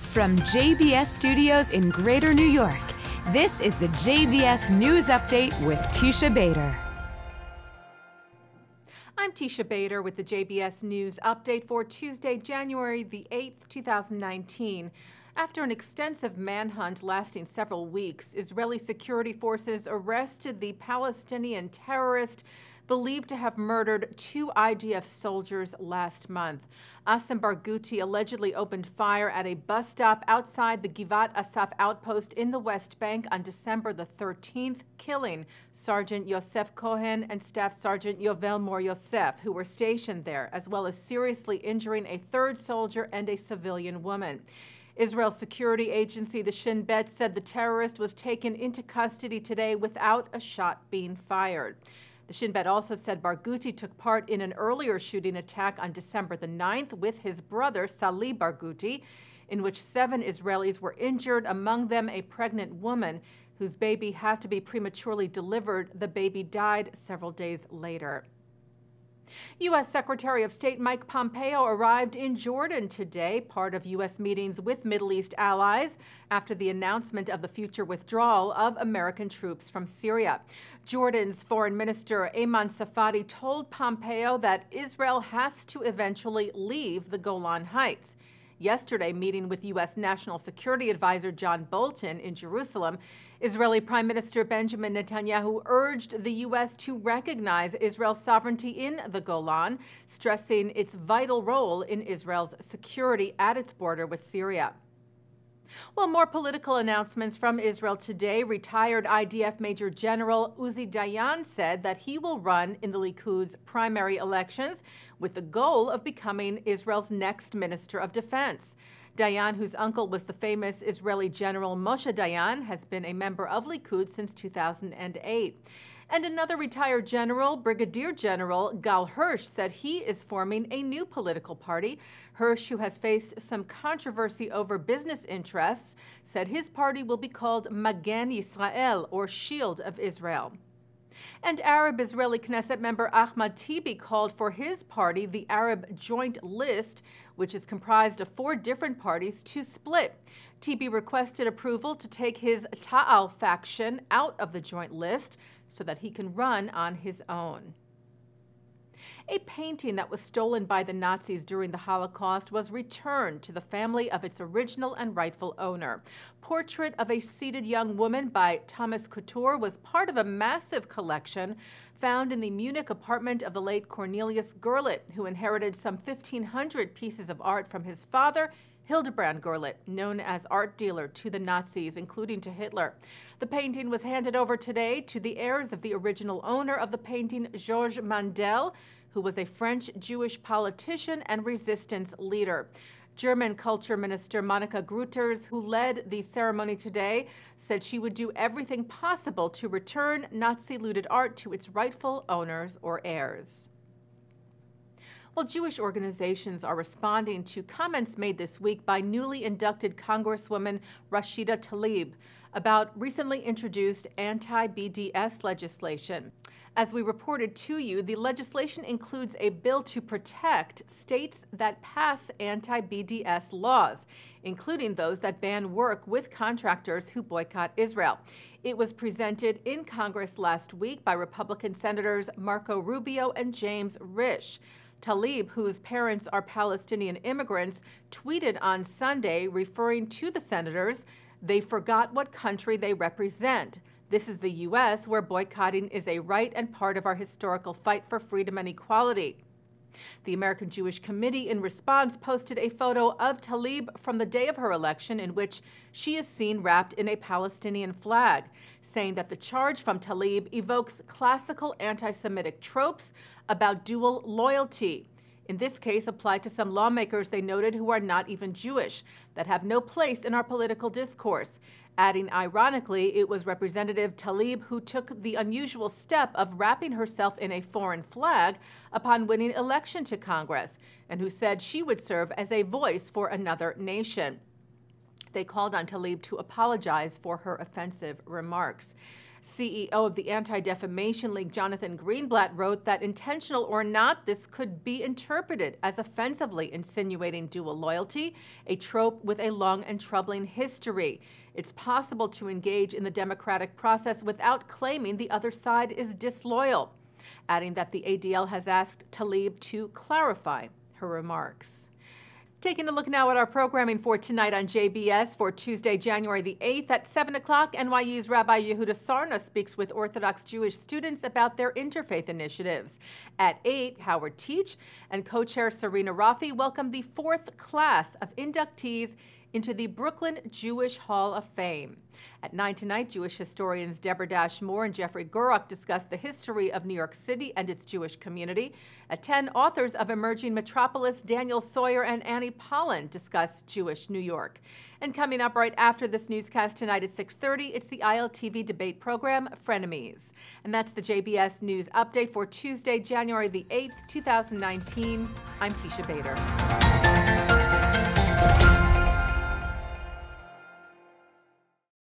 From JBS Studios in Greater New York, this is the JBS News Update with Teisha Bader. I'm Teisha Bader with the JBS News Update for Tuesday, January the 8th, 2019. After an extensive manhunt lasting several weeks, Israeli security forces arrested the Palestinian terrorist believed to have murdered 2 IDF soldiers last month. Asim Barghouti allegedly opened fire at a bus stop outside the Givat Asaf outpost in the West Bank on December the 13th, killing Sergeant Yosef Cohen and Staff Sergeant Yovel Mor Yosef, who were stationed there, as well as seriously injuring a 3rd soldier and a civilian woman. Israel's security agency, the Shin Bet, said the terrorist was taken into custody today without a shot being fired. The Shin Bet also said Barghouti took part in an earlier shooting attack on December the 9th with his brother, Talib Barghouti, in which 7 Israelis were injured, among them a pregnant woman whose baby had to be prematurely delivered. The baby died several days later. U.S. Secretary of State Mike Pompeo arrived in Jordan today, part of U.S. meetings with Middle East allies after the announcement of the future withdrawal of American troops from Syria. Jordan's Foreign Minister Ayman Safadi told Pompeo that Israel has to eventually leave the Golan Heights. Yesterday, meeting with U.S. National Security Advisor John Bolton in Jerusalem, Israeli Prime Minister Benjamin Netanyahu urged the U.S. to recognize Israel's sovereignty in the Golan, stressing its vital role in Israel's security at its border with Syria. Well, more political announcements from Israel today. Retired IDF Major General Uzi Dayan said that he will run in the Likud's primary elections with the goal of becoming Israel's next Minister of Defense. Dayan, whose uncle was the famous Israeli General Moshe Dayan, has been a member of Likud since 2008. And another retired general, Brigadier General Gal Hirsch, said he is forming a new political party. Hirsch, who has faced some controversy over business interests, said his party will be called Magen Yisrael, or Shield of Israel. And Arab-Israeli Knesset member Ahmad Tibi called for his party, the Arab Joint List, which is comprised of 4 different parties, to split. Tibi requested approval to take his Ta'al faction out of the Joint List so that he can run on his own. A painting that was stolen by the Nazis during the Holocaust was returned to the family of its original and rightful owner. Portrait of a seated young woman by Thomas Couture was part of a massive collection found in the Munich apartment of the late Cornelius Gurlitt, who inherited some 1,500 pieces of art from his father, Hildebrand Gurlitt, known as art dealer to the Nazis, including to Hitler. The painting was handed over today to the heirs of the original owner of the painting, Georges Mandel, who was a French Jewish politician and resistance leader. German Culture Minister Monika Grütters, who led the ceremony today, said she would do everything possible to return Nazi-looted art to its rightful owners or heirs. Well, Jewish organizations are responding to comments made this week by newly inducted Congresswoman Rashida Talib about recently introduced anti-BDS legislation. As we reported to you, the legislation includes a bill to protect states that pass anti-BDS laws, including those that ban work with contractors who boycott Israel. It was presented in Congress last week by Republican Senators Marco Rubio and James Risch. Talib, whose parents are Palestinian immigrants, tweeted on Sunday, referring to the senators, "They forgot what country they represent. This is the U.S., where boycotting is a right and part of our historical fight for freedom and equality." The American Jewish Committee, in response, posted a photo of Talib from the day of her election in which she is seen wrapped in a Palestinian flag, saying that the charge from Talib evokes classical anti-Semitic tropes about dual loyalty. In this case, applied to some lawmakers, they noted, who are not even Jewish, that have no place in our political discourse. Adding, ironically, it was Representative Talib who took the unusual step of wrapping herself in a foreign flag upon winning election to Congress, and who said she would serve as a voice for another nation. They called on Talib to apologize for her offensive remarks. CEO of the Anti-Defamation League, Jonathan Greenblatt, wrote that intentional or not, this could be interpreted as offensively insinuating dual loyalty, a trope with a long and troubling history. It's possible to engage in the democratic process without claiming the other side is disloyal, adding that the ADL has asked Talib to clarify her remarks. Taking a look now at our programming for tonight on JBS for Tuesday, January the 8th at 7 o'clock, NYU's Rabbi Yehuda Sarna speaks with Orthodox Jewish students about their interfaith initiatives. At 8, Howard Teach and co-chair Serena Rafi welcome the 4th class of inductees into the Brooklyn Jewish Hall of Fame. At 9 tonight, Jewish historians Deborah Dash Moore and Jeffrey Gurok discuss the history of New York City and its Jewish community. At 10, authors of Emerging Metropolis Daniel Sawyer and Annie Pollan discuss Jewish New York. And coming up right after this newscast tonight at 6:30, it's the ILTV debate program, Frenemies. And that's the JBS News Update for Tuesday, January the 8th, 2019. I'm Teisha Bader.